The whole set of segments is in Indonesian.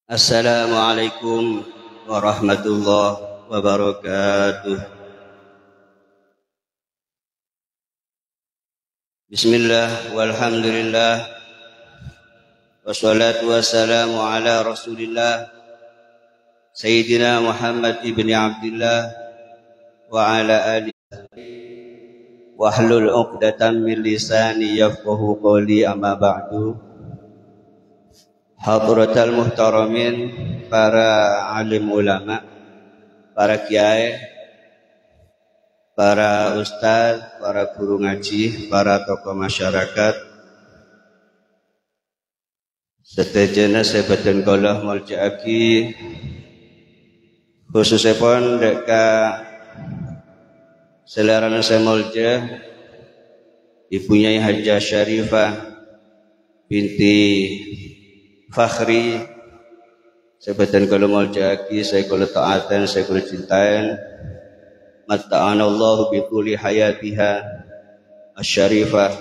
Assalamualaikum warahmatullahi wabarakatuh. Bismillah walhamdulillah wassalatu wassalamu ala rasulillah Sayyidina Muhammad ibn Abdullah wa ala alihi wahlul uqdatan min lisani yafqahu qawli amma ba'du. Hadratal muhtaramin, para alim ulama, para kiai, para ustaz, para guru ngaji, para tokoh masyarakat, sedaya sebadan kula mulja'aki khususipun deka selarana semulja ibunya Hajjah Syarifah binti Fakhri, sebadan kula mulja'aki, saya kula ta'atan, saya kula cintain, matta'anallahu biquli hayatiha asyarifah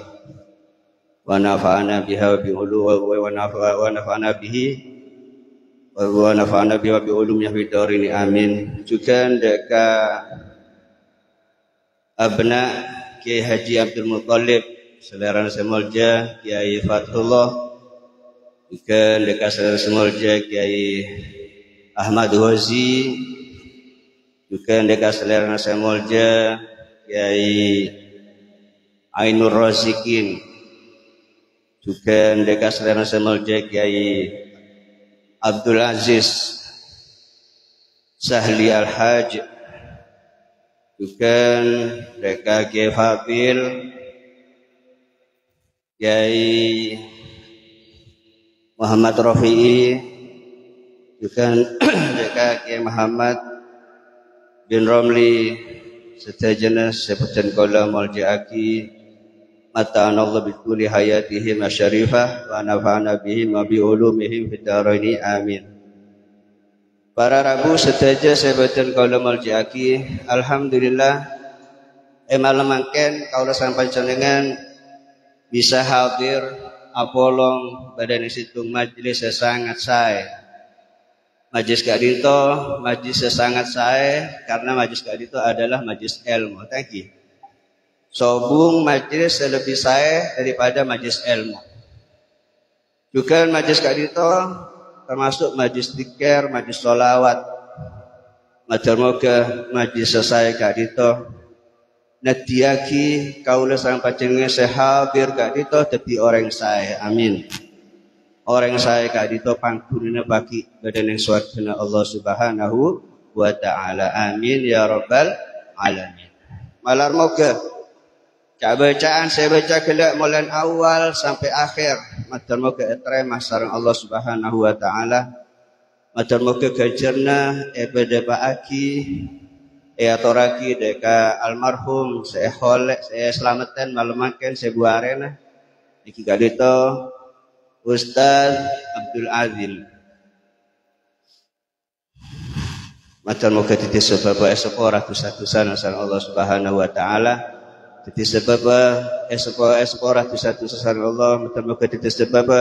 wa nafa'ana biha wa bi'ulu wa nafa'ana bihi wa nafa'ana biha wa bi'ulumnya fidarini amin. Juga deka abna Kiai Haji Abdul Muttalib selarana semulja Kiai Fathullah, juga dekat semulja Kiai Ahmad Ghazi, juga dekat selera semulja Kiai Ainur Razikin, juga dekat selera semulja Kiai Abdul Aziz Sahli Al-Haj, juga dekat Kiai Fadil Kiai Muhammad Rafi'i, juga Kiai Muhammad bin Romli, sedaya sebadan kula mulja'aki, matta'anallahu bikulli hayatihim asyarifah wa nafa'ana bihim wa bi ulumihim fid dharaini amin. Para rabu sedaya sebadan kula mulja'aki, alhamdulillah malam mangken kaula sampai jenengan bisa hadir apolong badan situng majlis sesangat saya. Majlis kadito majlis sesangat saya karena majlis kadito adalah majlis ilmu. Thank you. Sobung majlis lebih saya daripada majlis ilmu. Juga majlis kadito termasuk majlis zikir, majlis sholawat. Moga majlis saya kadito nadiaki kaula sang panjenengan sehabir kadito dadi orang saya, amin. Orang saya kadito panggunina bagi badan yang swargana Allah Subhanahu wa taala, amin ya rabbal alamin. Malar moga bacaan saya baca kelak mulai awal sampai akhir, matur moga etremah sareng Allah Subhanahu wa taala, matur moga gajarna ibadah baaki atoraki deka almarhum saya kholek saya selamatan malemaken saya buarena iki kadito Ustaz Abdul Adil, matur moga dadi sebab esuk ora dosa-dosana sareng Allah Subhanahu wa taala, dadi sebab esuk ora dosa-dosa sareng Allah, matur moga dadi sebab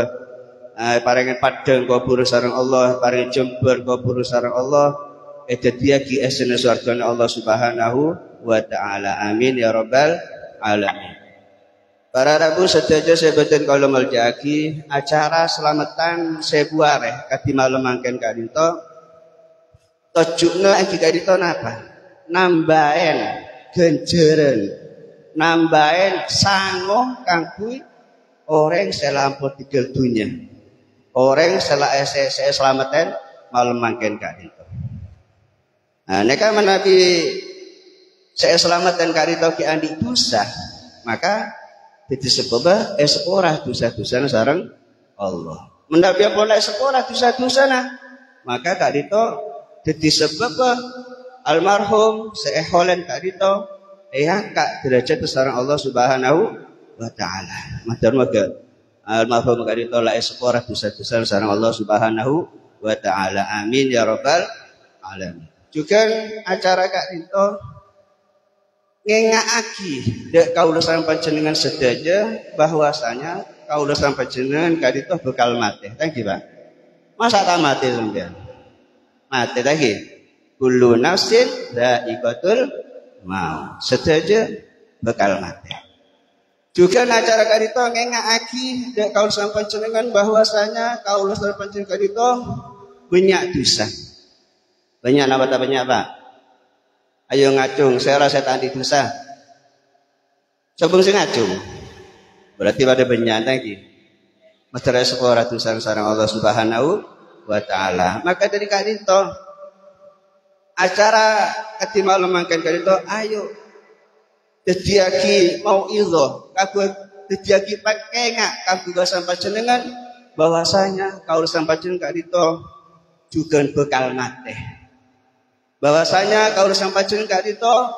paringan padang kubur sareng Allah, paring jembar kubur sareng Allah, edadiaki esena swargana Allah Subhanahu wa taala, amin ya rabbal alamin. Para rabu sedaya sebadan kula mulja'aki, acara selamatan sebuareh kadi malem mangken kadito tojukna iki kadito napa? Nambahen genjeren, nambahen sango kanggo orang selampur tinggal dunia, orang sela selamatan malem mangken kadito. Nah, neka menabi saya selamat dan karito ki andi dosa, maka jadi sebab esok dosa-dosa sareng Allah. Menabi apa nek sekolah dosa-dosa maka karito jadi sebab almarhum seeholen karito kak derajat sareng Allah Subhanahu wa taala. Matur moga almarhum karito la esok dosa-dosa sareng Allah Subhanahu wa taala, amin ya rabbal alamin. Juga acara Kak Dito ngengaki dek kaula sampeyan panjenengan sedaya bahwasanya kaula sampeyan panjenengan Kak Dito bekal mati. Thank you, Pak. Masa tak mati sampean? Mati lagi. Kullu nafsin dha'iqatul maut. Setuju bakal mati. Juga acara kadito ngengaki dek kaul sampai jenengan bahwasanya kaul sampai jenengan kadito banyak dosa. Banyak apa tak banyak Pak? Ayo ngacung, saya rasa tadi dosa. Sebelum saya ngacung. Berarti pada banyak lagi. Masalah sekolah ratusan sarang Allah Subhanahu wa taala. Maka dari kadito acara katimalemakan kadito ayo dadiaki mau izo kagu dadiaki pakai ngak kagu sampai jenengan bahwasanya kaul sampai jenengan kadito juga bekal mati. Bahwasanya kaul sampai jenengan kadito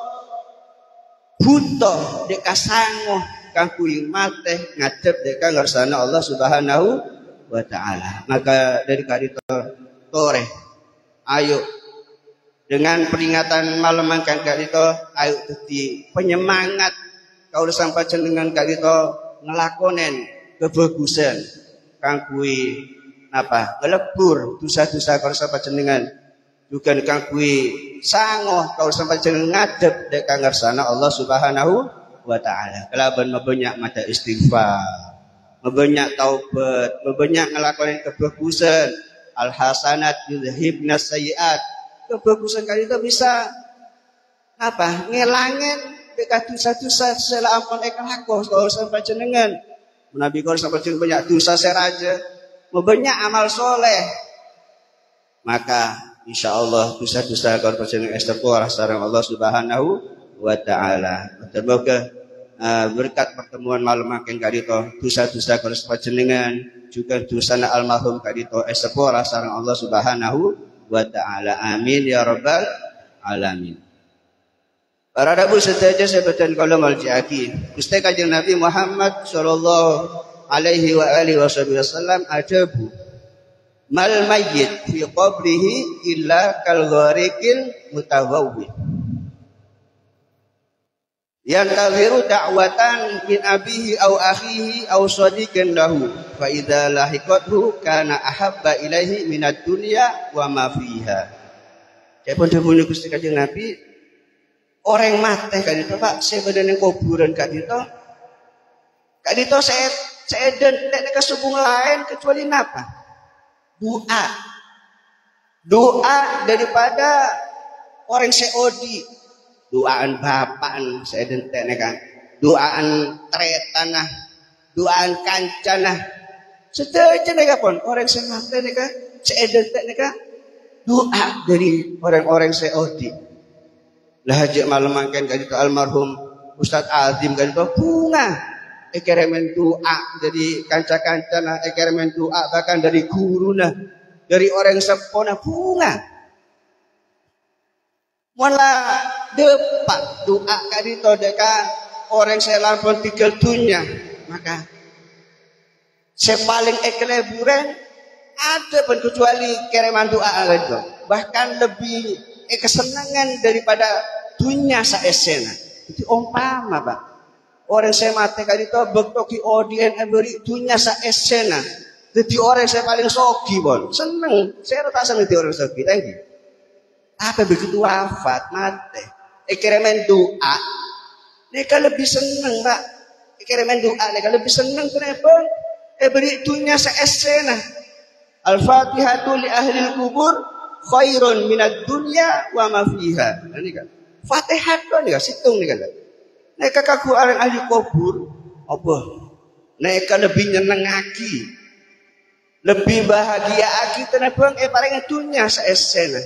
butuh dek kasango kagu mati ngadep dek ngarsana Allah Subhanahu wa taala. Maka dari kadito tore ayo dengan peringatan malam mangkan kadito ayo dadi penyemangat kaula sampai jenengan kadito ngelakonen kebagusan kang kuwi napa ngelebur dosa-dosa kaula sampai jenengan juga kang kuwi sangoh kaula sampai jenengan ngadep dek kang ngarsana Allah Subhanahu wa taala. Kelaban mabanyak maca istighfar, mabanyak taubat, mabanyak ngelakonen kebagusan. Al hasanat yudhibna sayyiat. Kebagusan kali itu bisa apa? Ngelangin dekat dosa-dosa sela ampun ikan aku kalau sampai jenengan. Nabi kalau sampai jenengan banyak dosa seraja, mau banyak amal soleh. Maka insya Allah dosa-dosa kalau jenengan istighfar sareng Allah Subhanahu wa taala. Semoga berkat pertemuan malam makin kali itu dosa-dosa kalau sampai jenengan juga dosa almarhum kali itu istighfar sareng Allah Subhanahu wa ta'ala. Amin ya rabbal alamin. Para rabu setaja sebatan kalam al-ja'aki Ustaz Kanjeng Nabi Muhammad sallallahu alaihi wa alihi wasallam ajabu mal mayyit fi qabrihi illa kal ghariqil mutawawwid yantaziru da'watan min abihi aw akhihi aw sadiqin lahu fa idza lahiqathu kana ahabba ilaihi minad dunya wa ma fiha. Dipun dawuh Gusti Kanjeng Nabi orang mati kadito Pak sebedene kuburan kadito saya dan nek kesubung lain kecuali napa? Doa daripada orang seodi. Doaan bapak saya dentek kan, doaan tretanah, doaan kancanah, setuju nih pun orang saya mati nih kan, saya dentek nih kan, doa dari orang-orang seodi. Lah hajat malam makan kali ke almarhum Ustadz Azim kali ke bunga, ekeremen doa dari kanca-kancana, ekeremen doa bahkan dari guru nah, dari orang sepona bunga. Wala depak doa kadito deka orang saya lampun tinggal dunia maka saya paling ekeleburan ada pun kecuali kereman doa itu bahkan lebih kesenangan daripada dunia saesena itu umpama Pak orang saya mati kadito bektoki odien beri dunia saesena jadi orang saya paling sogi bon seneng saya rasa seneng di orang sogi thank you. Apa begitu wafat mati ekeremen doa mereka lebih senang Pak ekeremen doa mereka lebih senang kenapa beri dunia seesena al-fatihatu li ahli kubur khairun minad dunya wa ma fiha ini kan fatihah kan ya situng nih kan mereka kaku ahli kubur apa mereka lebih nyenengaki lebih bahagia aki kenapa paling dunia seesena.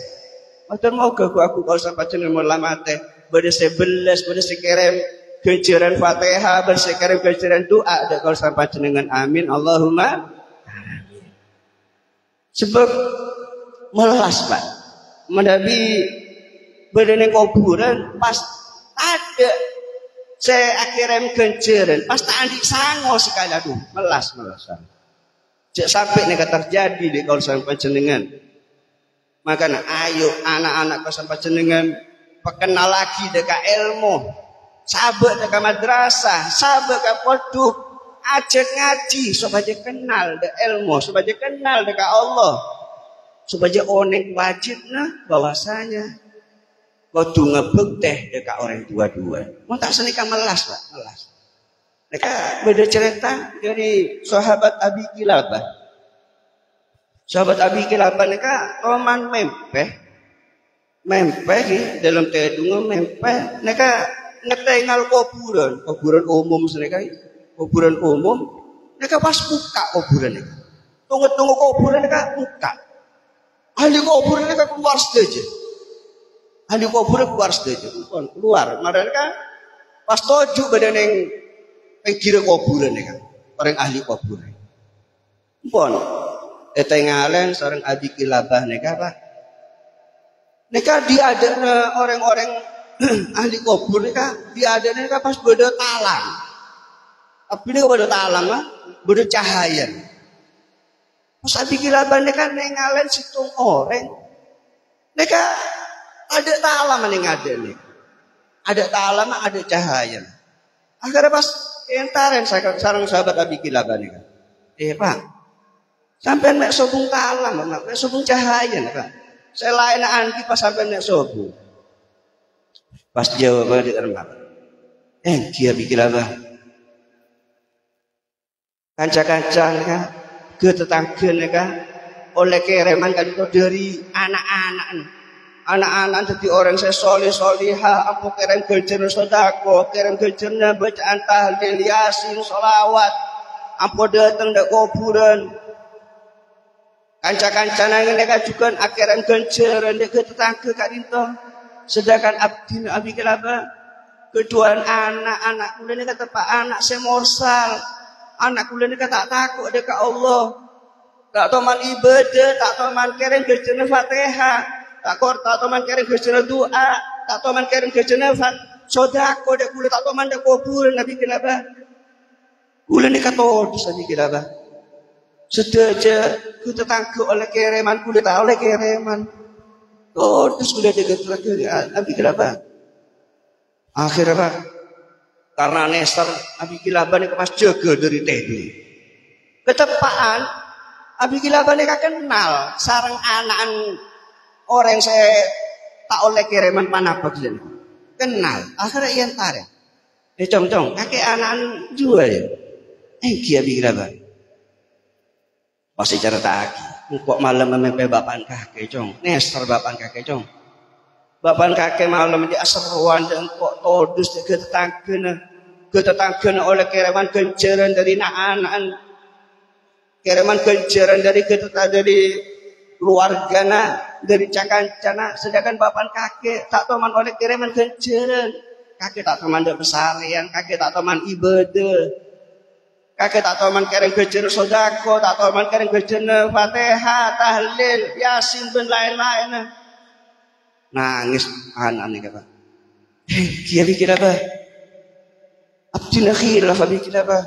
Matur moga aku kalau sampai jeneng melamate bade 11 bade sekerem kejaran Fatihah bade sekerem kejaran doa dak kalau sampai jenengan amin Allahumma amin. Sebab melas Pak. Menabi bade ning kuburan pas ada saya akhirnya kejaran pas tak andi sango sekali aduh melas. Cek sampai nek terjadi di kalau sampai jenengan maka ayo anak-anak kau sampai jenengan perkenal lagi dekat ilmu sahabat dekat madrasah sahabat dekat pondok ajak ngaji supaya kenal dekat ilmu supaya kenal dekat Allah supaya oneng wajibna bahwasanya kudu ngebek dekat orang dua-dua. Mau tak senika melas Pak, melas. Mereka beda cerita dari sahabat Abi Kilabah. Sahabat Abi Kilabah mereka toman mempeh dalam tedung mempeh mereka ngetengal kuburan umum mereka. Kuburan umum mereka pas buka kuburan mereka. Tunggu kuburan mereka buka. Ahli kuburan mereka keluar saja. Ahli kuburan keluar saja. Keluar. Mereka pas tojuk badan yang pikir kuburan mereka. Orang ahli kuburan. Pun etengalen seorang Abi Kilabah mereka Pak. Mereka diadana orang-orang ahli kubur mereka diadana mereka pas beda talang. Tapi ini beda talang lah, beda cahaya. Pas Abi Kilabah mereka nengalen situng orang. Mereka ada talang yang ada nih. Ada talang, ada cahaya. Akhirnya pas entaran sarang sahabat Abi Kilabah mereka. Pak, sampai nek sobung talang, nek sobung cahaya Pak. Saya lain anki pas sampai nek sobung. Pas jawaban diterima. Kia Abi Kilabah. Kanca-kanca mereka, ke tetangga mereka, oleh kereman kan itu dari anak-anak. Anak-anak jadi orang saya soleh-solihah, apa kerem gejer sodako, kerem gejernya bacaan tahlil, yasin, sholawat, apa datang dari kuburan. Kanca-kanca mereka juga akhiran genceran ke tetangga kak itu. Sedangkan Abi Kilabah kedua anak kuliah ini kata Pak anak saya morsal. Anak kuliah ini tak takut dekat Allah. Tak toman ibadah, tak toman keren gejerna Fatihah, tak toman keren gejerna doa, tak toman keren gejerna sodako dek kuliah tak toman dek kubur Abi Kilabah. Kuliah ini kata Abi Kilabah. Sedaja ku tetangga oleh kereman kulit tak oleh kereman. Terus kulit dekat lagi Abi Kilabah. Akhirnya Pak, karena Nestor Abi Kilabah ini pas jaga dari tadi. Ketepaan Abi Kilabah ini kenal sarang anak orang saya tak oleh kereman panapa gitu. Kenal. Akhirnya ian tarik. Cong kakek anak juga ya. Kia Abi Kilabah. Pasti cara tak kok malam mempe bapan kakek cong Nestor bapan kakek cong bapan kakek malam di asruan dan kok todus ke tetangga oleh kereman genceran dari anak kereman genceran dari keluarga dari cakancana sedangkan bapan kakek tak teman oleh kereman genceran kakek tak teman pesarian kakek tak teman ibadah. Kakek tak tahu man kering gejer sodako, tak tahu man kering gejer Fatihah, tahlil, yasin dan lain-lain. Nangis anak-anak kata. Kia Abi Kilabah. Abdina khilaf Abi Kilabah.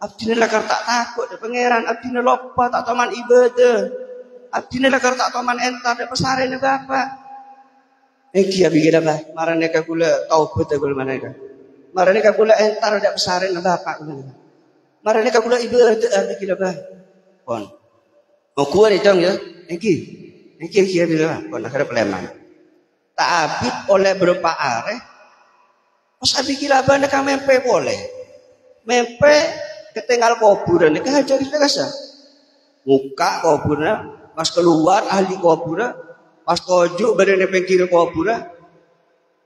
Abdina lakar tak takut de pangeran, abdina lupa tak tahu man ibadah. Abdina lakar tak tahu man entar de pesare ne bapak. Kia Abi Kilabah. Marane ka kula taubat kula maneka. Marane ka kula entar de pesare ne bapak kula. Marane ka kula ibadah Abi Kilabah. Pon. Mau kuat itu ya. Iki Abi Kilabah. Pon akhirnya peleman. Ta'abid oleh berupa areh. Pas Abi Kilabah nak mempe boleh. Mempe ketinggal kuburan nek hajar biasa. Muka kuburan, pas keluar ahli kuburan, pas tojuk badan pengkiri kuburan.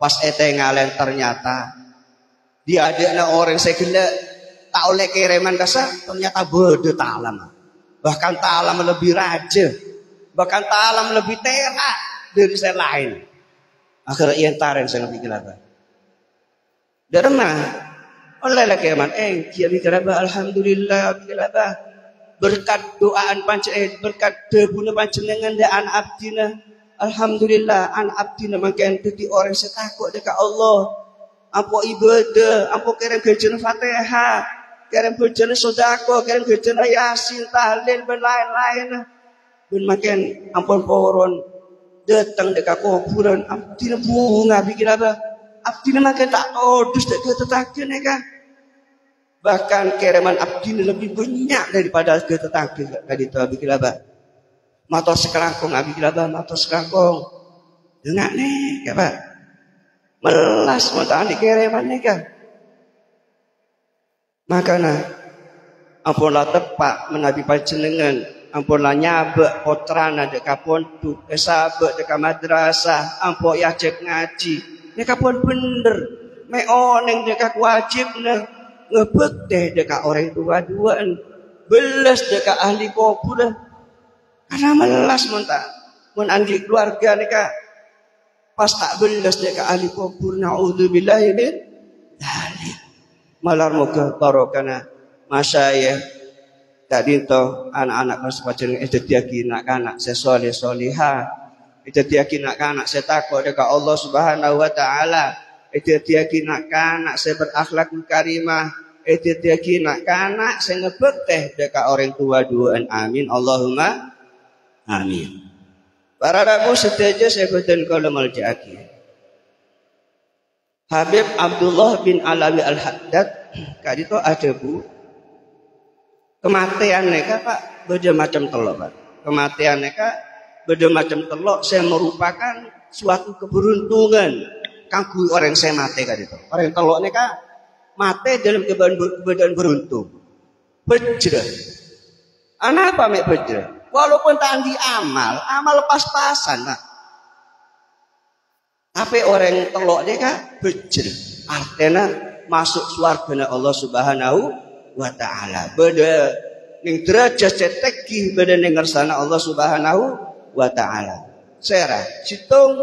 Pas etengalen ternyata dia ada orang segala tak oleh kereman kasar ternyata beda talam. Bahkan talam lebih raja. Bahkan talam lebih terak dari saya lain. Akhirnya ia tarik saya Abi Kilabah. Derma oleh kereman Kia Abi Kilabah alhamdulillah Abi Kilabah berkat doaan panjenengan berkat debuna panjenengan dan anak abdina alhamdulillah anak abdina makin jadi orang setakut dekat Allah. Apa ibadah, apa kerem gejer Fatihah. Kerem gejer sodako, kerem gejer yasin, tahlil, dan lain-lain. Dan makin ampun poron datang dekat kuburan, abdina bunga Abi Kilabah. Abdina makin tak todus dekat tetangga neka. Bahkan kereman abdina lebih banyak daripada ke tetangga tadi itu Abi Kilabah. motor sekelangkung abi labah motor sekelangkung dengar nih ya Pak melas mau tahan dikereman nih kan makanya ampunlah tepak menabi panjenengan ampunlah nyabek potrana dek kapontu sabek dek madrasah ampun yajek ngaji nek kapon bener me oneng dek wajibna ngebek dek orang tua-duaan belas dek ahli kubur karena melas mentah mun andi keluarga nek pas tak belas dek ahli kubur naudzubillahi min dzalik malar moga barokana masyayikh tadi to anak-anak kesepajen itu diaki anak sesoleh soliha itu diaki anak setakwa dekat Allah Subhanahu wa taala itu diaki anak seberakhlak karimah itu diaki anak sengebek teh dekat orang tua duaan amin Allahumma amin para rabu setuju sebutan kalau maljaki Habib Abdullah bin Alawi Al-Haddad kali itu ada bu kematian neka Pak beda macam telok Pak kematian neka beda macam telok saya merupakan suatu keberuntungan kanggo orang saya mati kan itu orang telok neka mati dalam keadaan beruntung bejre anak apa mek bejre walaupun tandi amal pas-pasan Pak tapi orang telok neka bejre artinya masuk surga Allah Subhanahu wa ta'ala beda ning derajat ceteki beda ning ngersana Allah Subhanahu wa ta'ala serah citung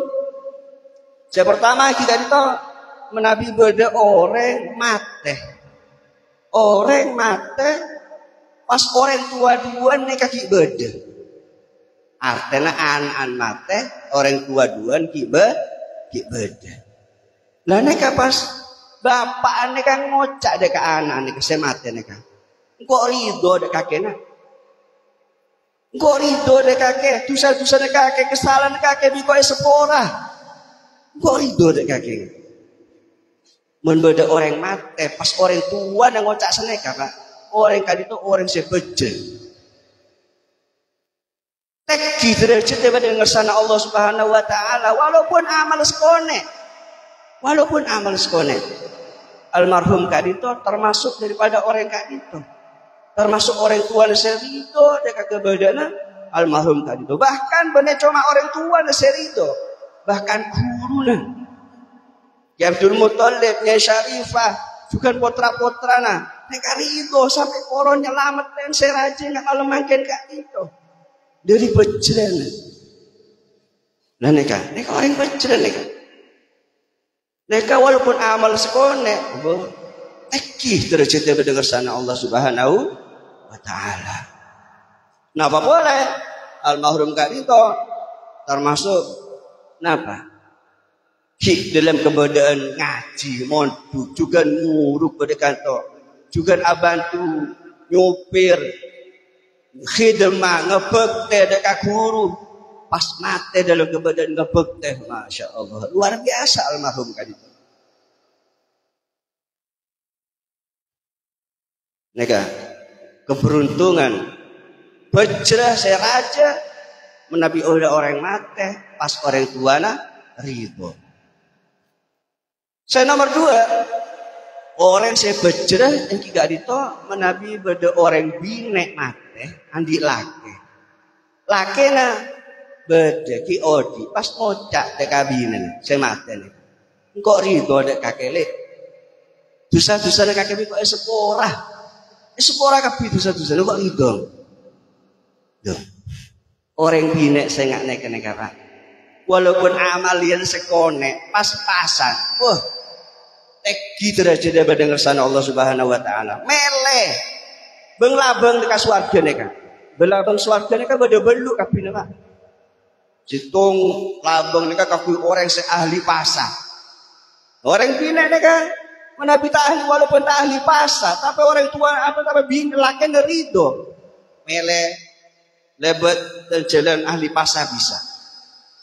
yang pertama kita itu menabi beda orang mate pas orang tua-duaan nih kaki beda artinya an mate orang tua-duaan ki beda lah nek pas bapak ane kan ngocak dek anak ane kesemate ane kan. Engkau ridho dek kakeknya. Engkau ridho dek kakek. Dosa-dosa dek kakek kesalahan kakek biko sepora. Engkau ridho dek kakek. Membeda orang mate pas orang tua dan ngocak seneka Pak. Orang kali itu orang sebeje. Teki derajat daripada ngersana Allah Subhanahu wa taala walaupun amal sekone. Almarhum kadito termasuk daripada orang kadito. Termasuk orang tua serido dekat kebadana almarhum kadito. Bahkan bener cuma orang tua serido. Bahkan guruna. Ya Abdul Muthalib, ya Syarifah, juga potra-potrana. Nek rido sampai koron nyelamet dan seraje nggak kalau makin kadito. Dari bejren. Nah neka orang bejren neka. Neka walaupun amal sekone, tekih derajatnya mendengar sana Allah Subhanahu wa taala. Napa boleh? Almarhum kadito termasuk napa? Ki dalam keberadaan ngaji, mondu, juga nguruk pada kantor, juga abantu nyupir, khidmah ngebekte dekat guru. Pas mati dalam keberadaan ngebekte, masya Allah luar biasa almarhum kadito. Neka keberuntungan bejrah saya raja menabi oleh orang mati pas orang tuana ridho. Saya nomor 2 orang saya bejrah yang kiga dito menabi beda orang binek mati andi laki na beda ki odi pas ngocak dek kabinen saya mati nih kok ridho dek kakele dosa-dosa dek kakele kok sepora kabeh dosa-dosa kok ridho orang binek saya nggak naik Pak walaupun amal yang sekone pas-pasan teki derajat daripada ngersana Allah Subhanahu wa taala meleh beng labeng dekat swarga neka belabeng swarga neka beda beluk kabeh Pak citung labeng neka kabeh orang seahli pasar orang binek neka menabi tak ahli walaupun tak ahli pasar tapi orang tua apa tapi binek laki ridho meleh lebet dan jalan ahli pasar bisa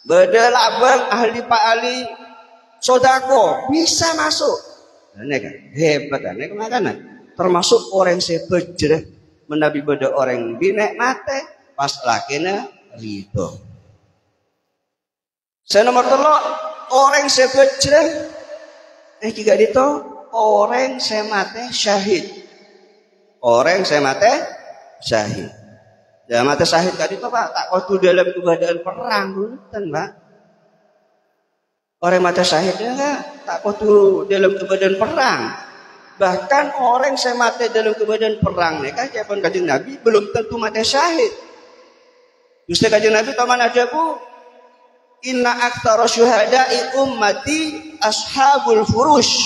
beda labeng ahli pak ahli sodako bisa masuk. Nah, kan hebat kan? Makanya termasuk orang sebejreh menabi beda orang binek mate pas lakinya ridho. Saya nomor telok orang sebejre jika itu orang saya mate syahid. Orang saya mate syahid. Ya mate syahid tadi itu Pak tak waktu dalam keadaan perang bukan Pak. Orang mate syahidnya tak waktu dalam keadaan perang. Bahkan orang saya mati dalam keadaan perang nih kan kapan Kanjeng Nabi belum tentu mati syahid. Justru Kanjeng Nabi taman ada bu, inna aktsara syuhada'i ummati ashabul furush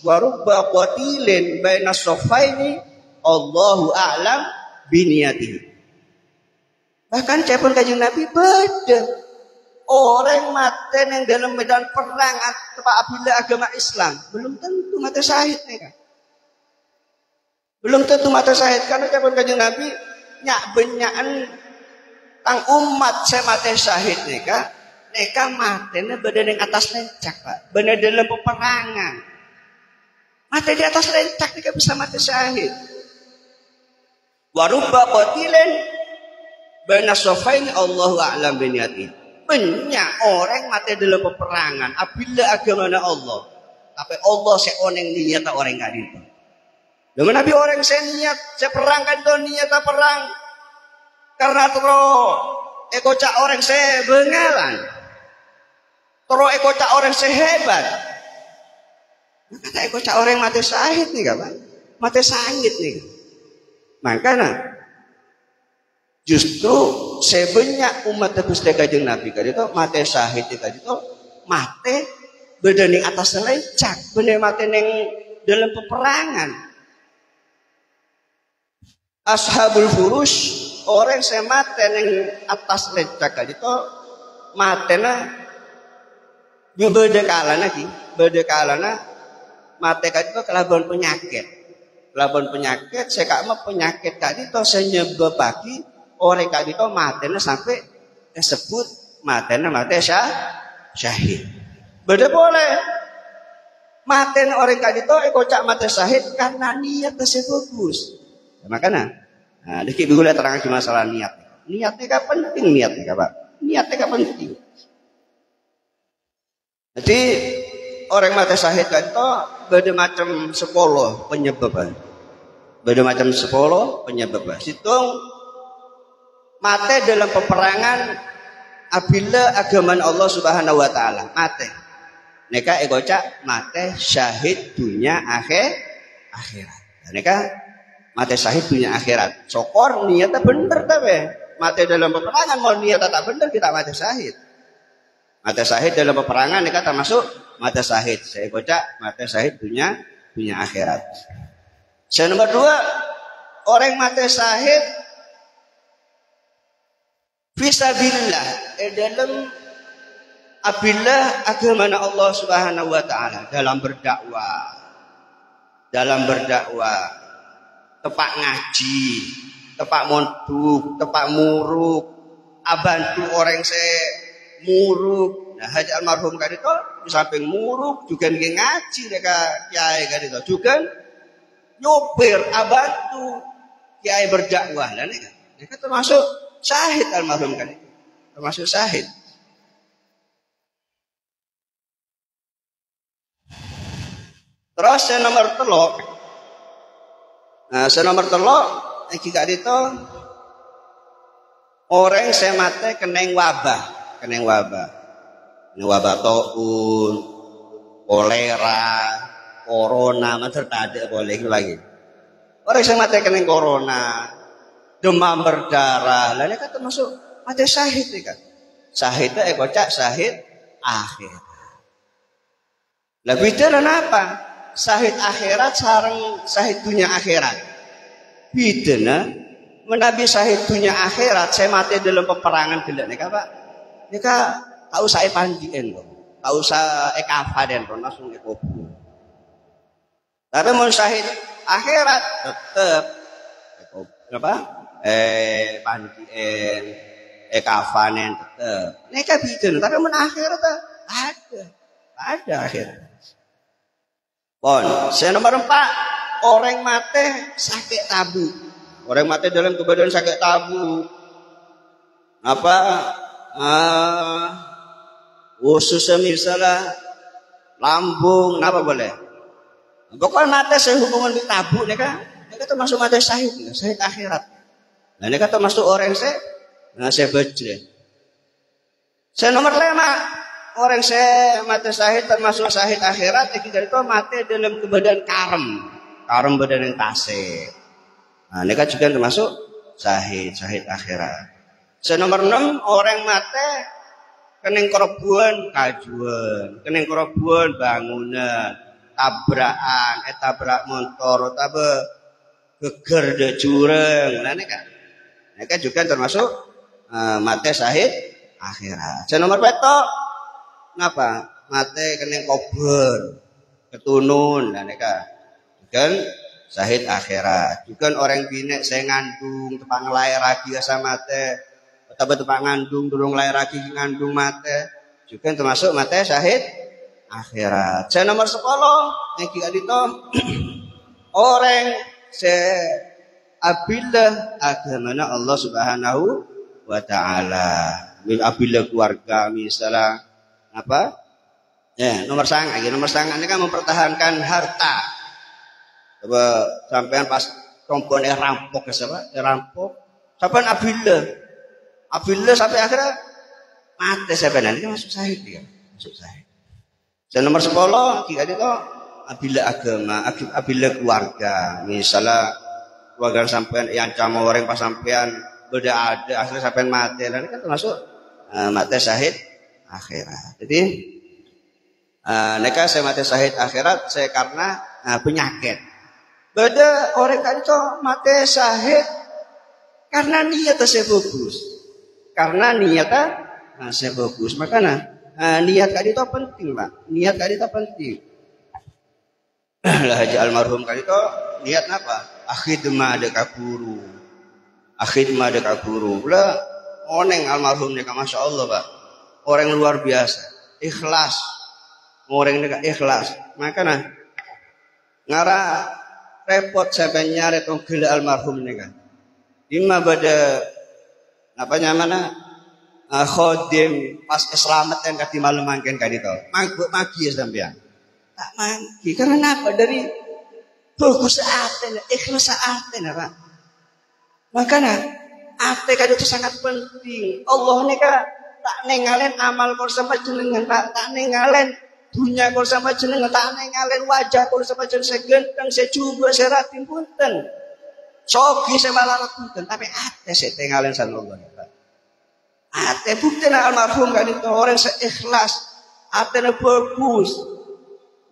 wa rubba qatilin baina saffaini Allahu a'lam biniyatihi. Bahkan kapan Kanjeng Nabi beda. Orang mati yang dalam medan perang atau apabila agama Islam belum tentu mati syahid nih kan. Belum tentu mati syahid karena kapan Kanjeng Nabi nyak benyakan tang umat saya mati syahid nih kan. Neka mati nih badan yang atas lencak Pak. Benar dalam peperangan. Mati di atas lencak nih bisa mati syahid. Warubba qatilin baina safaini Allahu a'lam biniyatihi. Banyak orang mati dalam peperangan apabila agamanya Allah tapi Allah seoneng niat orang kali itu dengan Nabi orang saya niat saya perang kan itu niat perang karena terus ekocak orang saya bengalan terus ekocak orang saya hebat kata ekocak orang mati syahid nih kapan mati sangit nih makanya justru sebanyak umat Gusti Kanjeng Nabi kali itu mati syahid kali itu mati badan yang atas lencak bener mati yang dalam peperangan ashabul furush orang saya mati yang atas lencak kali itu mati na beda kalana mati kali itu kelaban penyakit saya kak penyakit kali itu saya nyebab pagi orang kali itu matenya sampai disebut matenya mati syahid. Beda boleh. Maten orang kali itu kocak mati syahid karena niat tersebut bagus. Ya, makanya, nah, dikit dulu terangkan masalah niat. Niatnya kan penting niatnya Pak. Niatnya kan penting. Jadi orang mati syahid itu beda macam sekolah penyebabnya. Beda macam sekolah penyebabnya. Situng mati dalam peperangan apabila agama Allah Subhanahu wa taala mati. Neka egocak mati syahid dunia akhirat. Neka mati syahid dunia akhirat. Sokor niatnya bener tapi mati dalam peperangan mau niatnya tak bener kita mati syahid. Mati syahid dalam peperangan neka termasuk mati syahid. Saya egocak mati syahid dunia akhirat. Yang nomor 2 orang mati syahid fisabilillah dalam apabila agama Allah Subhanahu wa taala dalam berdakwah tepak ngaji tepak mondok tepak muruk abantu orang saya muruk nah haji almarhum kan itu di samping muruk juga ngaji mereka kiai kan itu juga nyopir abantu kiai berdakwah dan mereka termasuk syahid almarhum kan itu. Termasuk syahid. Terus yang nomor telok. Nah, yang nomor telok jika itu orang saya mati keneng wabah. Keneng wabah taun, kolera, corona, macam ada boleh lagi. Orang saya mati keneng corona. Demam berdarah, lalu kan termasuk mati syahid kan? Syahidnya kocak syahid akhirat. Lebih dari apa? Syahid akhirat sarang syahid dunia akhirat. Bidana menabi syahid dunia akhirat saya mati dalam peperangan bila nih Pak. Nih tak usah pandien loh, tak usah kafaden loh, langsung ekobu. Tapi mau syahid akhirat tetap apa? Pandien kafanen tetap neka bikin tapi menakhirat ada akhirat saya nomor 4 orang mati sakit tabu orang mati dalam keadaan sakit tabu apa usus misalnya lambung apa boleh. Pokoknya mati saya hubungan di tabu nih kan. Ini kan termasuk mati syahid, syahid akhirat. Nah ini kan termasuk orang saya baca. Saya nomor 5 orang saya mati syahid termasuk syahid akhirat. Yang itu mati dalam keadaan karem badan yang tasik. Nah ini kan juga termasuk syahid akhirat. Saya nomor 6 orang mati kening kerobuan kajuan, kening kerobuan bangunan, tabrak motor, geger de jureng. Nah ini kan juga termasuk mati syahid akhirat. Saya nomor 7 kenapa? Mati kening kober, ketunun. Nah ini kan syahid akhirat. Juga orang binek saya ngandung tepang lahir lagi sama mati. Tepat ngandung durung lahir lagi ngandung mate juga termasuk mate syahid akhirat. Saya nomor 10 yang kita itu orang abillah agamana Allah Subhanahu wa taala. Abillah keluarga misalnya apa? Nomor sangat ini kan mempertahankan harta. Coba sampean pas tompone rampok rampok. Sampean abillah sampai akhirnya mati sebenarnya ini masuk syahid ya, masuk syahid. Dan nomor 10 kita itu abillah agama, abillah keluarga. Misalnya keluarga sampean yang cama orang pas sampean beda ada akhirnya sampean mati, dan ini kan termasuk mati syahid akhirat. Jadi saya mati syahid akhirat saya karena penyakit. Beda orang kan itu mati syahid karena niat saya bagus. Karena niatnya saya bagus, makanya niat tadi itu penting, Pak. Niat tadi itu penting. Lah Haji almarhum kali itu niat apa? Akhidmah de kaburu. Lah oneng almarhum nika masyaallah, Pak. Orang luar biasa, ikhlas. Orang nika ikhlas. Makanya ngara repot sampai nyari tong gila almarhum nika. Imma bada apa namanya khodim pas selamat yang kati malam mangken kadi to magi sampean tak magi karena apa dari bagus aten ikhlas aten Pak. Makanya ate kadi itu sangat penting. Allah nika tak nengalen amal kor sama jenengan Pak, tak nengalen dunya kor sama jenengan, tak nengalen wajah kor sama jenengan segenteng sejuba seratin punten. Sogi saya malah lakukan, tapi ate saya tinggalin sama Allah. Ate bukti nak almarhum kan itu orang seikhlas, ate bagus.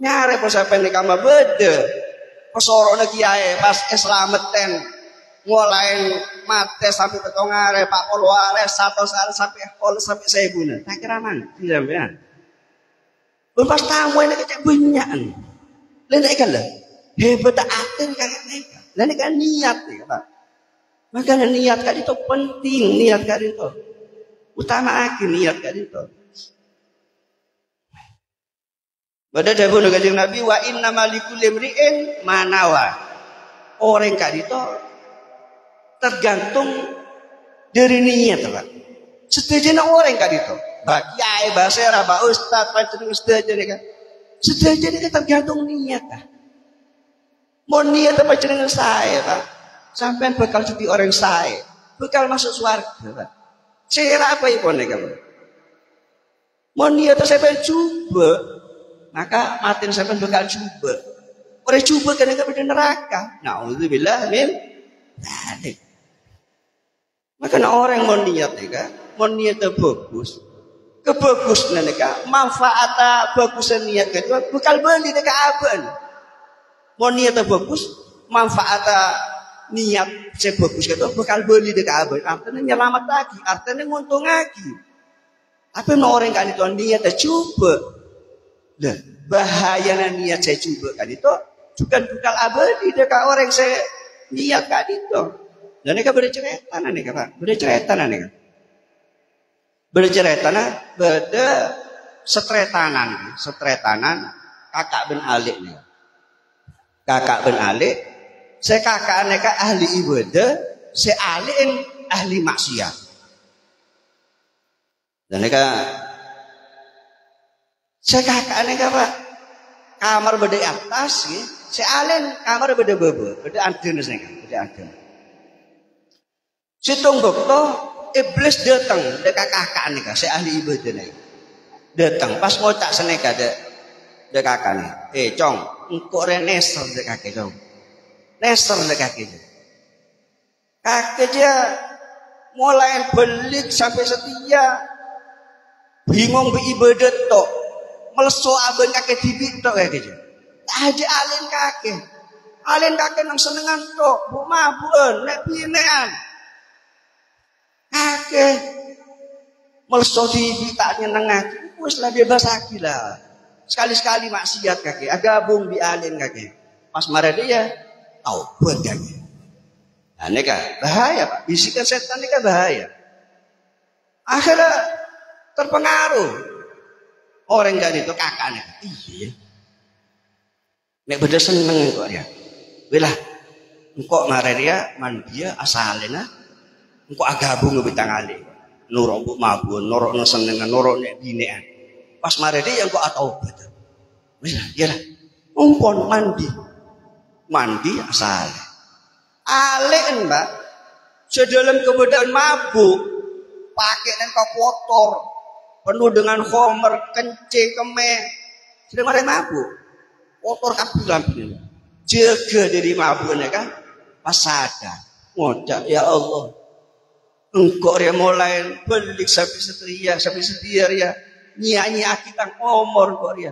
Nyare pas sampai ni kamar beda, pesorona kiai pas islameten ngolain mate sampai ketongare pak polware satu sampai pol sampai saya guna. Tak kira mana, tidak ya. Lepas tamu ini kecek banyak, lain ikan lah. Hebat ate kagak mereka. Lah ini kan niat nih, Pak. Makanya niat kan itu penting, niat kan itu. Utama lagi niat kan itu. Pada dawuh Kanjeng Nabi wa innamal likulli imri'in manawa. Orang kan itu tergantung dari niat, Pak. Setujana orang kan itu. Pak kiai, basera, Pak ustaz, panjenengan ustaz kan. Setujana kan tergantung niat, Pak. Mau niat apa jenengan saya, Pak? Sampai bakal jadi orang saya, bakal masuk surga, Pak. Cara apa ibu nih kamu? Mau niat saya pengen coba, maka matiin sampai bakal coba. Orang coba kan enggak pada neraka. Nauzubillah min dzalik. Maka orang mau niat nih kan, mau niat bagus, kebagusan nih kan, manfaat bagusnya niat itu bakal beli dekat aban. Mau niat bagus, manfaat niat saya bagus itu bakal beli dekat abad. Artinya nyelamat lagi, artinya nguntung lagi. Tapi orang kan itu niat coba. Nah, bahaya niat saya coba kan itu juga bakal abadi dekat orang saya niat kan itu. Dan mereka bercerita nih Pak, bercerita nih. Bercerita beda setretanan kakak bin Ali nih. Kakak bin Ali, saya kakak neka ahli ibadah, saya ahli maksiat. Dan mereka saya kakak nika Pak kamar beda atas ya. Saya alen kamar beda bebe, beda adem nika, beda adem. Situng bekto iblis datang dekat kakak nika, saya ahli ibadah nika. Datang pas ngocak seneka dek kakak nih. Cong, engkau reneser dek kakek cong. Neser dek kakek. Kakek dia mulai belik sampai setia. Bingung beribadat tok. Meleso aben kakek dibik tok kakek. Aja alin kakek. Alin kakek nang senengan tok, bu mabuan, nek pinean. Kakek meleso dibik tak nyenengake. Wis lah bebas lagi lah. Sekali-sekali maksiat kakek, gabung di alin kakek. Pas marah dia, taubat kakek. Nah, ini kan bahaya Pak. Bisikan setan ini kan bahaya. Akhirnya terpengaruh. Orang jadi itu kakaknya. Iya. Nek beda seneng kok ya. Wilah, engkau marah dia, mandi dia asalnya. Engkau agabung ngebitang alin. Nurok bu mabun, norok no senengan, norok nek binean. Pas marah dia engkau atau betul. Wilah, iyalah. Umpon mandi asal. Alen mbak, sedalam keberadaan mabuk, pakai nengkau kotor, penuh dengan homer, kencing, kemeh, sedang marah mabuk, kotor kabur lampinya. Jaga dari mabuknya kan, pas sadar, ngocak ya Allah, engkau dia mulai belik sapi setia ya, nyanyi kita ngomor kok dia.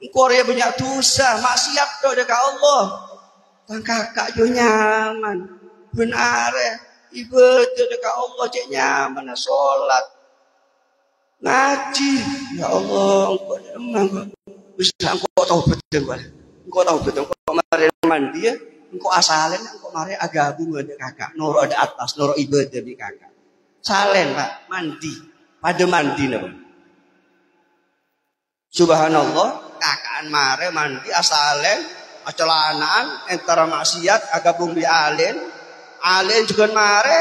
Engkau dia banyak dosa, maksiat doa dekat Allah. Tang kakak yo nyaman, benar ibadah dekat Allah cek nyaman, sholat, ngaji, ya Allah, engkau nyaman, bisa engkau tahu betul, engkau tahu betul, engkau mari mandi, engkau asalin, engkau mari agabung ada kakak, noro ada atas, noro ibadah di kakak, salen Pak, mandi, pada mandi nih. Subhanallah, kakaan mare mandi asalen. Acelanaan antara maksiat agabung di alin juga mare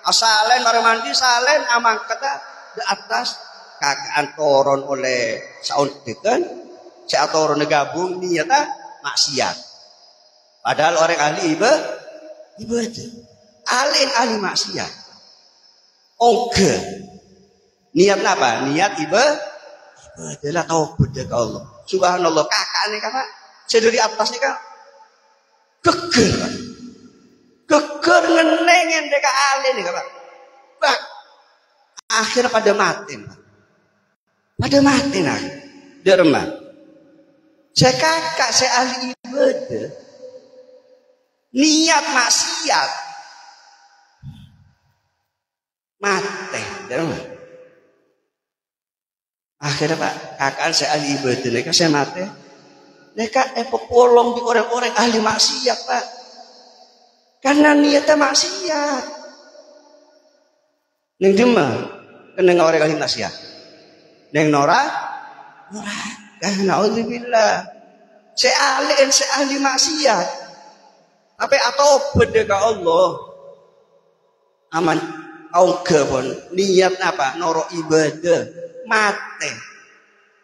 asalen mare mandi salen amang kata di atas kakaan toron oleh sauntikan si toron gabung niata maksiat padahal orang ahli ibadah alin ahli maksiat oke niat apa niat ibadah lah taubat ke Allah subhanallah kakak nih kakak saya dari atas nih kan geger ngenengen deka alin nih Pak. Pak akhirnya pada mati nah dia remah saya kakak saya ahli ibadah niat maksiat mati dia remah akhirnya Pak kakak saya ahli ibadah nih kan saya mati mereka polong di orang-orang ahli maksiat Pak. Karena niatnya maksiat. Neng dimah, kena orang ahli maksiat. Neng Nora, naudzubillah. Saya ahli maksiat. Tapi atau beda ke Allah. Aman, kau pun niat apa? Noro ibadah, mate.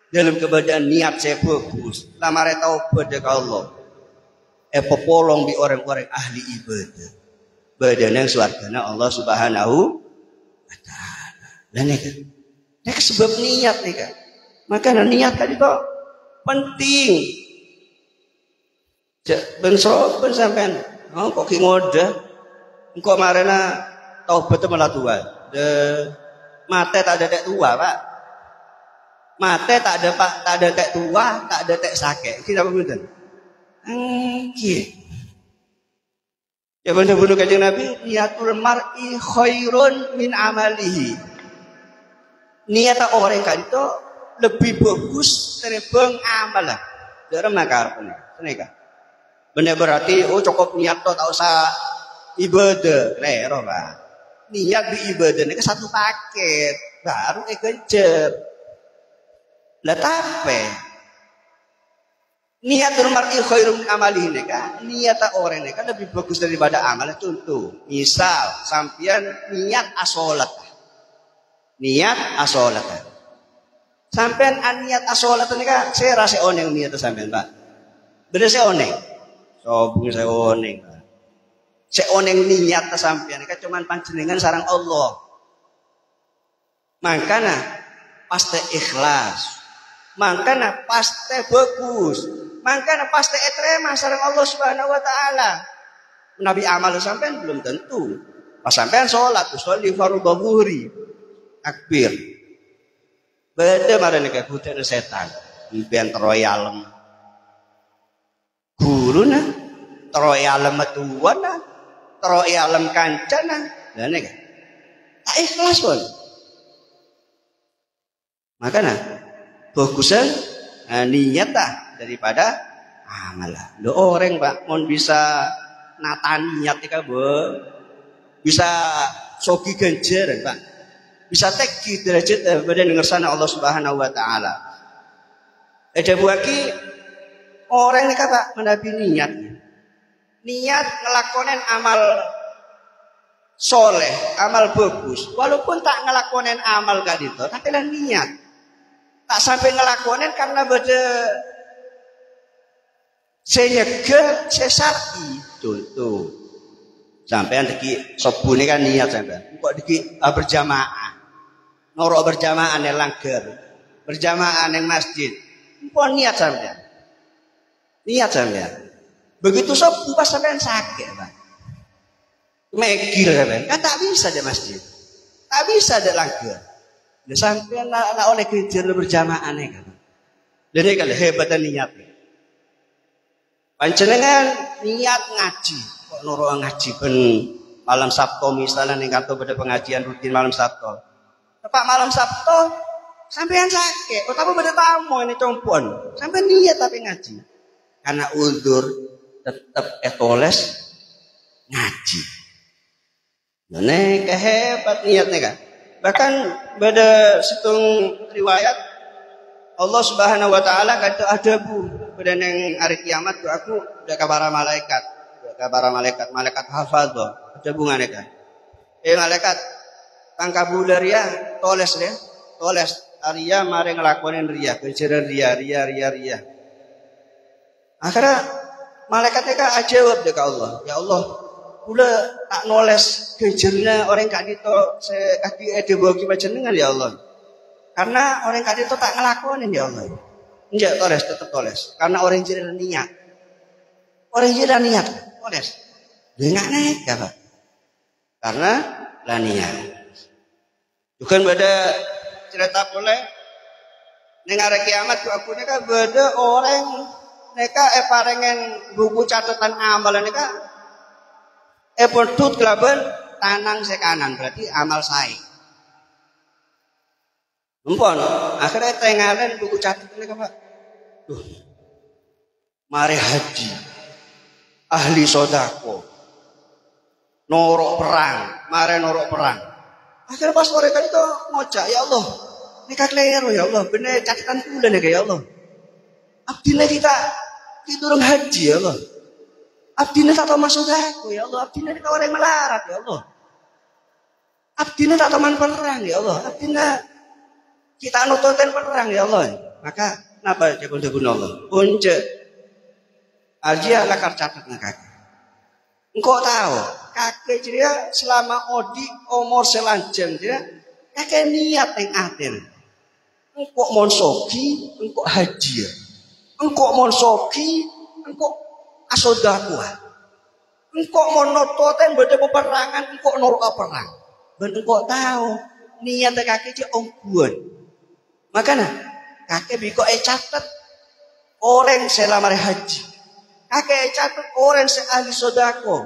Dalam keadaan niat saya bagus, lamar taubat ke Allah. Popolong di orang-orang ahli ibadah. Badan yang suargana Allah Subhanahu wa taala. Dan ini sebab niat nih kan. Maka niat tadi kok penting. Ben sampean, oh kok ki ngoda. Engko marena taubat malah tua. Mate tak ada tek tua, Pak. Mate tak ada tek tua, tak ada tek sakit. Kita apa bener? Ya bener-bener kanjeng Nabi, niatul mar'i khairun min amalihi. Niat orang kan itu lebih bagus daripada amal lah. Dari makar pun, seneka. Bener berarti, cukup niat to tak usah ibadah, lero Pak. Niat di ibadah ini satu paket, baru gencer. Lah tapi niatul mar'i khairum min amalihi kan niat orang ini kan lebih bagus daripada amal. Contoh misal sampean niat asolat niat asolatan. Sampean niat asolatan nika saya rasa oneng niat sampean Pak. Bener saya oneng. Sobung saya oneng. Saya oneng niat sampean nika cuman panjenengan sareng Allah. Makana pasti ikhlas. Makana pasti bagus. Makana pasti etrema sareng Allah Subhanahu wa taala. Nabi amal sampean belum tentu. Pas sampean salat usolli fardhu dhuhri. Takbir. Beda marane ka kudene setan. Impian teroyalem. Guruna teroyalem metuwana, teroyalem kancana. Lah nek tak ikhlas pun. Makanya bagusan niat daripada amal. Lo orang Pak mon bisa nata niat ika bisa sogi ganjaran Pak. Bisa teki derajat badan ngersana Allah Subhanahu wa taala. Ada buaki orang ini Pak menabi niat. Niat ngelakonen amal soleh, amal bagus. Walaupun tak ngelakonen amal gak itu, tapi lah niat. Tak sampai ngelakonen karena beda senyegel sesari. Contoh. Sampean diki sebune kan niat sampean. Kok diki berjamaah. Norok berjamaah yang langgar, berjamaah yang masjid. Mpun niat sampean. Niat sampean. Begitu sopu pas sampean sakit, Pak. Megil sampean. Kan tak bisa di masjid. Tak bisa di langgar. Lah sampean nak oleh gereja berjamaah nih kan. Jadi kan hebatan niat. Panjenengan niat ngaji. Kok norok ngaji ben malam Sabtu misalnya ning kantor pada pengajian rutin malam Sabtu. Tepat malam Sabtu sampean sakit, tapi pada tamu ini compon. Sampean niat tapi ngaji. Karena uzur tetap etoles ngaji. Nek hebat niatnya kan. Bahkan pada situng riwayat Allah Subhanahu wa taala kata ada bu pada nang hari kiamat tuh aku udah kabar malaikat. Udah kabar malaikat hafadzah. Ada bunga kan. Malaikat tangkabula ria toles deh. Toles ria mari ngelakonin ria, kejaran ria. Akhirnya malaikatnya kan jawab deh ke Allah. Ya Allah, udah tak noles kejarnya orang kak dito saya kaki bagi panjenengan ya Allah. Karena orang kak dito tak ngelakonin ya Allah. Enggak toles tetap toles. Karena orang jiran niat. Orang jiran niat toles. Dengar naik apa? Karena lah niat. Bukan pada cerita boleh dengar kiamat tuh aku neka beda orang neka parengen buku catatan amalan neka pedut kelaban tanang sekanan berarti amal saya. Mumpun akhirnya tengalen buku catatan neka Pak. Mari haji ahli sodako norok perang, mari norok perang. Akhirnya pas mereka itu ngocak, ya Allah, ini kekeliru ya Allah, bener catatan bulan ya Allah. Abdina kita durung haji ya Allah. Abdina tak tahu masuk aku ya Allah. Abdina kita orang melarat ya Allah. Abdina tak tahu perang ya Allah. Abdina kita nonton perang ya Allah. Maka kenapa jago-jago Allah? Punce aja lakar catat kakek. Engkau tahu, kakek dia selama odi umur selanjang dia, kakek niat yang aten. Engkau monsoki, engkau haji, engkau monsoki, engkau asodakwa, engkau monototen beda peperangan, engkau norok perang. Dan engkau tahu niat kakek dia ongguan. Makanya kakek biko catat orang selama haji. Kakek catat orang ahli sodako.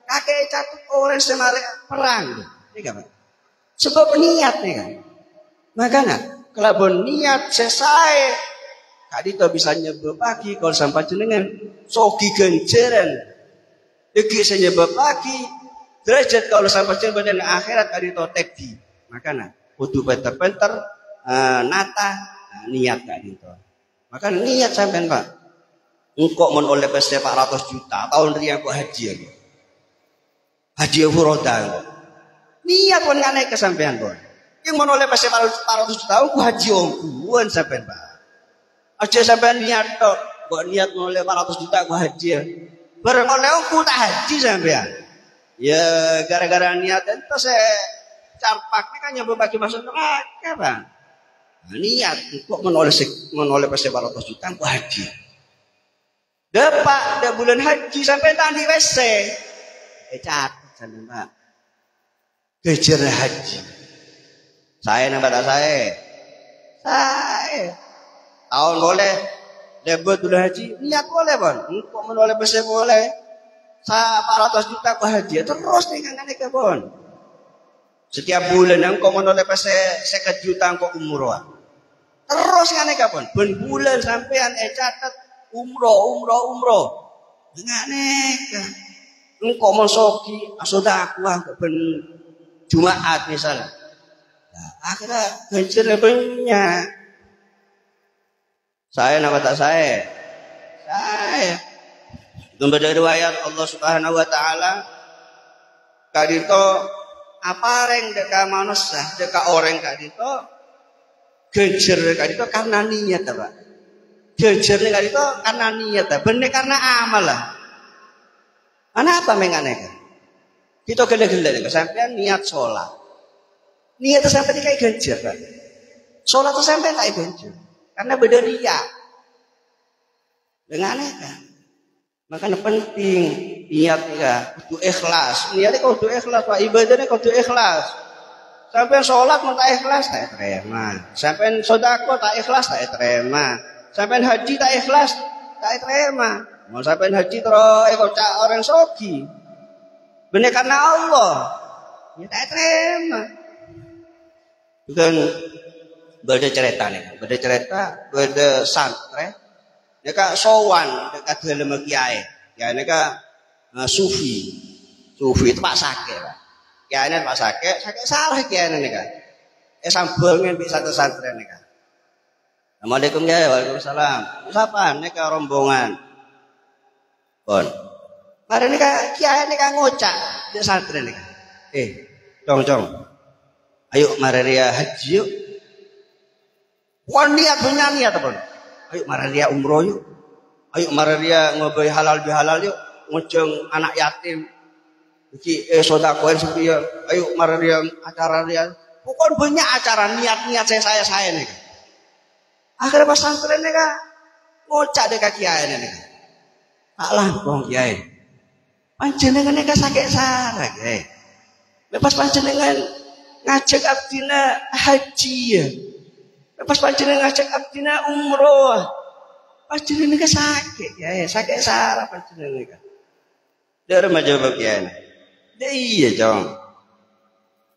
Kakek catat orang semare perang. Ini kan? Sebab niat nih kan. Makanya kalau niat selesai, kak itu bisa nyebab pagi kalau sampai jenengan sogi ganjaran. Deki saya nyebab pagi. Derajat kalau sampai jenengan akhirat kak itu teki. Makanya kudu pinter-pinter nata niat kak itu. Makanya niat sampean Pak. Engkau menoleh pasti 400 juta tahun ria kok haji haji furoda niat pun nggak naik kesampean pun Yang menoleh pasti 400 tahun ku haji ongkuan sampean Pak. Aja sampean niat tok, kok niat menoleh 400 juta ku haji. Bareng oleh ongku tak haji sampean. Ya gara-gara niat itu saya carpaknya kan nyoba bagi masuk neraka Bang. Nah, niat kok menoleh pasti 400 juta ku haji. Pak, bulan haji sampai tadi WC. Catat sampean Pak. Kejar haji. Saya nambah saya. Tahun boleh. Debut bulan haji. Niat boleh Bon. Kok menoleh WC boleh. 400 juta ku haji. Terus nih kan ke Bon. Setiap bulan engkau menoleh WC 1 juta engkau umroh. Terus kan ke Bon. Ben bulan sampean catat. Umroh. Enggak neka. Engkau mensoki sedekah ben Jumat misalnya. Nah, akhirnya ganjar banyak. Saya nama tak saya. Itu pada riwayat Allah Subhanahu wa taala kadito apareng deka manusia, deka orang kadito ganjar kadito karena niat Pak. Jajarnya kali itu karena niat, bener karena amal lah. Kenapa menganeka? Kita gede-gede sampean niat sholat. Niat itu sampai kayak ganjar kan? Sholat itu sampai kayak ganjar, karena beda niat. Dengan aneka. Makanya penting niat ya, kudu ikhlas. Niatnya kudu ikhlas, Pak. Ibadahnya kudu ikhlas. Sampai sholat mau tak ikhlas tak terima. Sampai sedekah tak ikhlas tak terima. Sampai haji tak ikhlas, tak terima. Mau sampai haji terus orang sogi. Benar karena Allah. Ya tak terima. Bukan beda cerita nih. Beda santri. Ya kak sowan dekat dalam kiai. Ya ini kak sufi. Sufi itu Pak Sake. Kiai ini Pak Sake salah kiai ini kak. Sambungin bisa santri ini kak. Assalamualaikum ya, waalaikumsalam. Siapa? Neka rombongan. Bon. Mari neka kiai neka ngocak di santri neka. Cong. Ayo mari ria haji yuk. Wan niat punya niat apa? Ayo mari ria umroh yuk. Ayo mari ria ngobrol halal bihalal yuk. Ngojong anak yatim. Iki sedekah sepiye. Ayo mari ria acara ria. Pokoknya banyak acara niat-niat saya neka. Akhirnya pas santri ini kan ngocak dek kiai ini kan. Tak langkong kiai. Panjenengan ini kan sakit sarah kiai. Lepas panjenengan ngajak abdina haji ya. Lepas panjenengan ngajak abdina umroh. Panjenengan ini kan sakit kiai. Sakit sarah panjenengan ini kan. Dia remaja jawab kiai. Dia iya jong.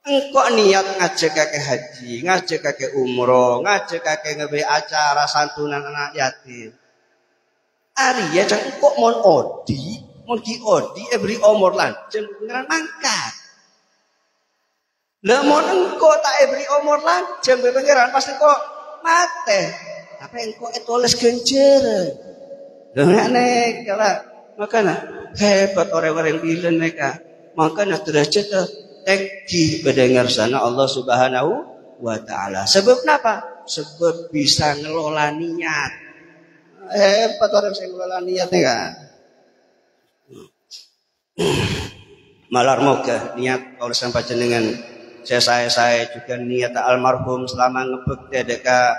Engkau niat ngajak kakek haji, ngajak kakek umroh, ngajak kakek ngebe acara santunan anak yatim. Arya cang engkau mon odi every umur lanjeng pengiran mangkat. Lah mon engkau tak every umur lanjeng pengiran pasti kok mate. Tapi engkau etoles genjer. Lah nek kala makana hebat orang-orang bilen neka. Makana derajat tinggi pendengar sana Allah Subhanahu wa taala. Sebab kenapa? Sebab bisa ngelola niat. Hebat orang yang ngelola niat nih kan. Malar moga niat kalau sampai jenengan saya juga niat almarhum selama ngebekti deka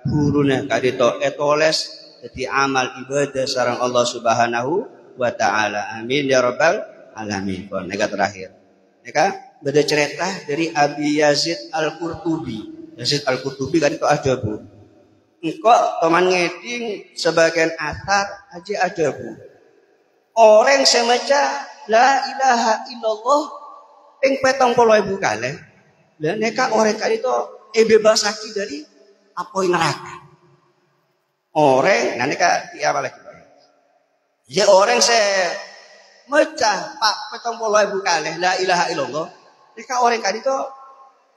gurune kadito etoles jadi amal ibadah sareng Allah Subhanahu wa taala. Amin ya rabbal alamin. Kon neka terakhir. Neka beda cerita dari Abi Yazid Al-Qurtubi. Yazid Al-Qurtubi kan itu ada bu. Engkau teman ngeding sebagian atar aja ada bu. Orang semaca la ilaha illallah ping 70.000 kali. Lah neka orang kali itu bebas lagi dari apa neraka. Orang neka apa lagi? Ya orang saya mecah Pak 70.000 kali la ilaha illallah. Neka orang kali itu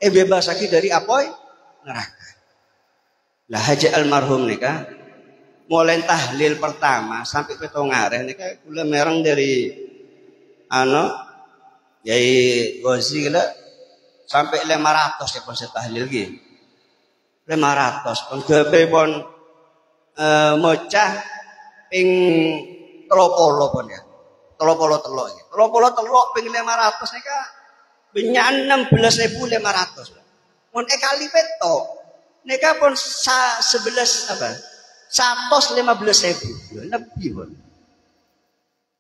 bebas lagi dari apa neraka. Lah haji almarhum neka mulai tahlil pertama sampai petongareh neka kula mereng dari Yai Gozi kala sampai 500 ya pun tahlil nggih. 500 pun gawe pun mocah ping 30 pun ya. 30 telok ya. 30 telok ping 500 nika benyak 16.500. Mun kali petok nika pun 11 apa? 115.000. Lebih pun.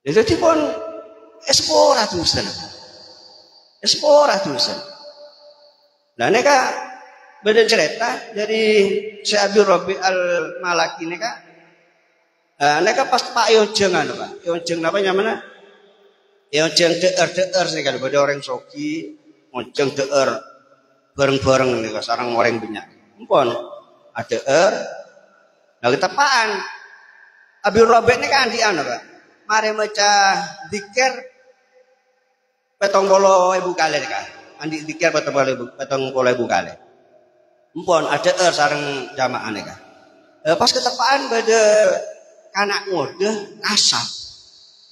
Jadi pun espora tulisan. Espora tulisan. Nah neka beda cerita dari Syekh Abdul Rabi Al-Malaki neka. Neka pas Pak Yojeng anu Pak. Yojeng apa namanya? Yojeng deer sih kan pada orang soki, Yojeng deer bareng-bareng nih sarang orang banyak. Mumpun ada deer. Nah kita paan Abdul Rabi ini kan di anu Pak. Mari maca zikir 70.000 kali kan. Andi zikir 70.000 kali. Mumpun ada sareng jamaah nih kan. Pas ketepaan pada kanak ngode kasar.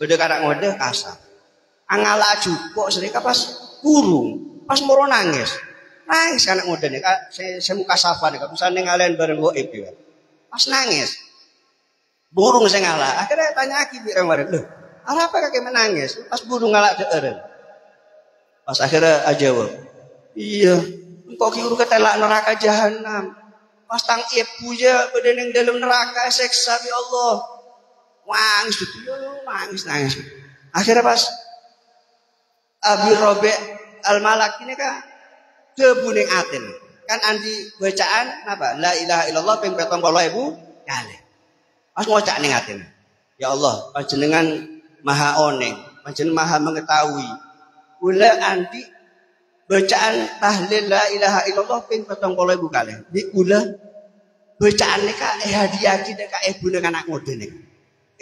Pada kanak ngode kasar. Angala jupuk sedeka pas kurung, pas moro nangis. Nangis kanak ngode nih kan saya muka safan nih kan pusane ngalen bareng goib ya. Pas nangis. Burung saya ngalah. Akhirnya tanya aki bilang bareng, "Loh, apa kakek menangis?" Pas burung ngalah deureun. Pas akhirnya jawab, "Iya, engkau ki urut ketelak neraka jahanam. Pas tang ibu ya badan yang dalam neraka seksa ya Allah." Nangis gitu, nangis. Akhirnya pas Abi Robe Al-Malaki ini kan debuning atin. Kan andi bacaan apa? La ilaha illallah ping 70.000 kali. Pas ngocak ning atin. Ya Allah, panjenengan maha oneng, panjenengan maha mengetahui. Kula andi bacaan tahlil la ilaha illallah ping 70.000 kali. Di kula bacaan nika hadiah kita ka ibu dengan anak ngode nika.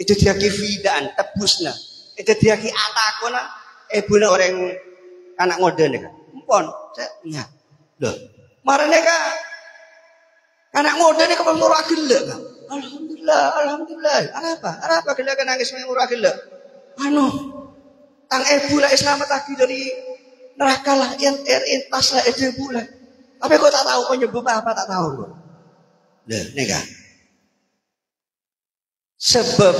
Itu dia kifidaan tebusna. Itu dia ki atakona ibu orang anak ngode nika. Mumpun, saya loh. Marane ka anak ngode nika pun ora gelek. Alhamdulillah. Apa gelek nangis ora gelek. Anu tang ibu lah selamat lagi dari neraka lah intas lah ibu lah. Tapi kok tak tahu penyebab apa tak tahu. Loh, nika. Sebab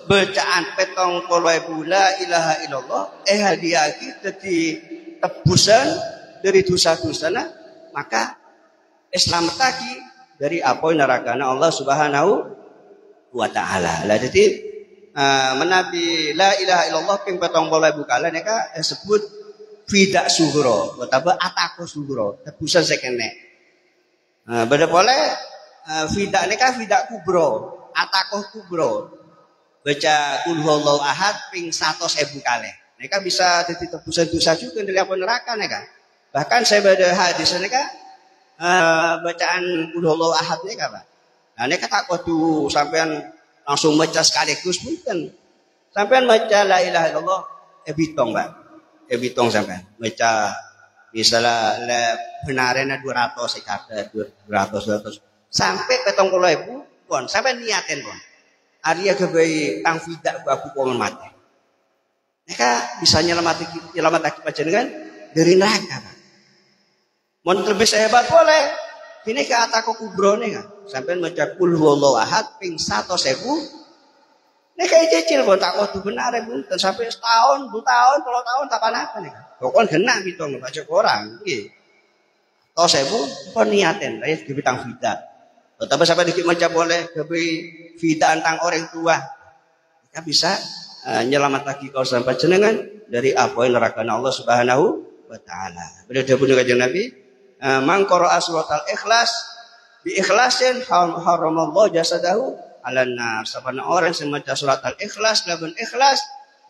bacaan 70.000 la ilaha illallah hadiah kita di tebusan dari dosa-dosana, maka selamat lagi dari apa neraka Allah Subhanahu wa taala. Lah jadi menabi la ilaha illallah ping 70.000 kali nika disebut fidak sughra utawa ataqo sughra, tebusan sekene. Beda boleh fidak nika fidak kubro. Atakoh kubro baca kul huwallahu ahad ping 100.000 kali. Nika bisa jadi tebusan dosa juga dari apa neraka nika. Bahkan saya baca hadis nika bacaan kul huwallahu ahad nika Pak. Nah nika tak kudu sampean langsung baca sekaligus mungkin. Sampean baca la ilaha illallah bitong Pak. Bitong sampean baca misalnya benarena 200 sekata 200 sampai 70.000 pon sampai niatin pon Arya kebaik tang fidak aku pon mati. Mereka bisa nyelamat lagi panjenengan dari neraka. Mon lebih sehebat boleh. Ini ke atako kubro nih kan. Sampai maca kul huwallahu ahad ping 100.000. Nek kayak cicil pon tak kudu benar pun sampai setahun, 2 tahun, 3 tahun tak apa nih kan. Pokoknya genah gitu baca orang nggih. 100.000 pon niatin ya ditang fidak. Tapi sampai dikit macam boleh kebi fida tentang orang tua, kita bisa nyelamat lagi kau sampai jenengan dari apa yang neraka Allah Subhanahu wa taala. Beliau pun kajian Nabi, man qara'a suratal ikhlas bi ikhlasin haramallahu jasadahu 'alan nar. Sabana orang yang membaca surat al-ikhlas lawan ikhlas,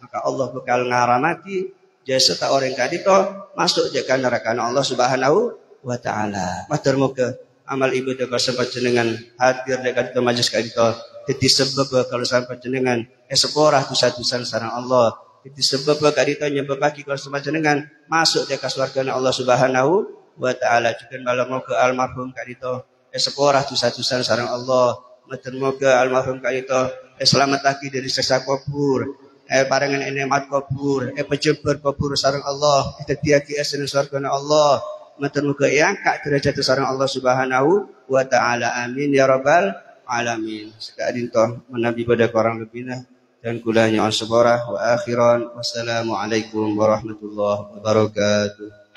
maka Allah bakal ngaramati jasad orang kadito masuk jaga neraka Allah Subhanahu wa taala. Matur muga amal ibadah kalau sampai jenengan hadir dekat majelis kadito jadi sebab kalau sampai jenengan seporah dosa-dosa sareng Allah jadi sebab kadito nyebabake kalau sampai jenengan masuk dekat surga Allah Subhanahu wa taala juga malam ke almarhum kadito seporah dosa-dosa sareng Allah matur moga almarhum kadito selamat lagi dari siksa kubur parangan nikmat kubur pejebar kubur sareng Allah kita diaki asna surga Allah mata muka angkat derajat sareng Allah Subhanahu wa taala. Amin ya rabbal alamin. Sekadin toh menabi pada korang lebihna dan kulanya an sabarah wa akhiran wassalamu alaikum warahmatullahi wabarakatuh.